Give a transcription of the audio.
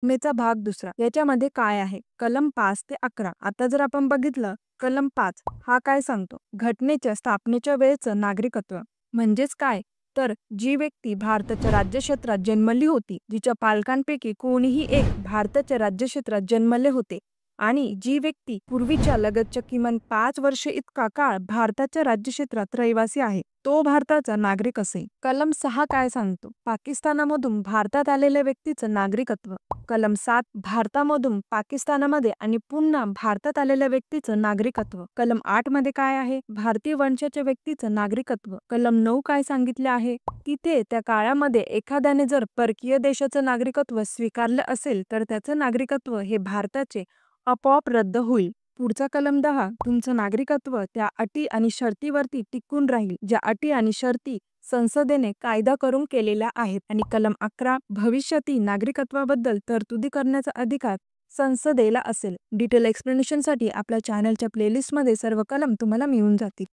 घटनेचा भाग दुसरा याच्यामध्ये काय आहे? कलम 5 ते 11. आता जर आपण बघितलं कलम 5 हा काय सांगतो? घटनेच्या स्थापनेच्या वेळेचं नागरिकत्व म्हणजेच काय? तर जी व्यक्ती भारताच्या राज्यक्षेत्रात जन्मली होती, जिच्या पालकांपैकी कोणीही एक भारताच्या राज्यक्षेत्रात जन्मले होते आणि जी व्यक्ती पूर्वीच्या लगतच्या किमान 5 वर्ष इतका काळ भारताच्या राज्यक्षेत्रात रहिवासी आहे, तो भारताचा नागरिक असेल. कलम 6 काय सांगतो? पाकिस्तानामधून भारतात आलेल्या व्यक्तीचं नागरिकत्व. कलम 7 भारतामधून पाकिस्तानामध्ये आणि पुन्हा भारतात आलेल्या व्यक्तीचं नागरिकत्व. कलम 8 मध्ये काय आहे? भारतीय वंशाच्या व्यक्तीचं नागरिकत्व. कलम 9 काय सांगितले आहे? तिथे त्या काळामध्ये एखाद्याने जर परकीय देशाचं नागरिकत्व स्वीकारलं असेल तर त्याचं नागरिकत्व हे भारताचे आपोआप रद्द होईल. पुढचा कलम 10 तुमचं नागरिकत्व त्या अटी आणि शर्तीवरती टिकून राहील ज्या अटी आणि शर्ती संसदेने कायदा करून केलेल्या आहेत. आणि कलम 11 भविष्यातील नागरिकत्वाबद्दल तरतुदी करण्याचा अधिकार संसदेला असेल. डिटेल एक्सप्लेनेशनसाठी आपल्या चॅनलच्या प्लेलिस्टमध्ये सर्व कलम तुम्हाला मिळून जातील.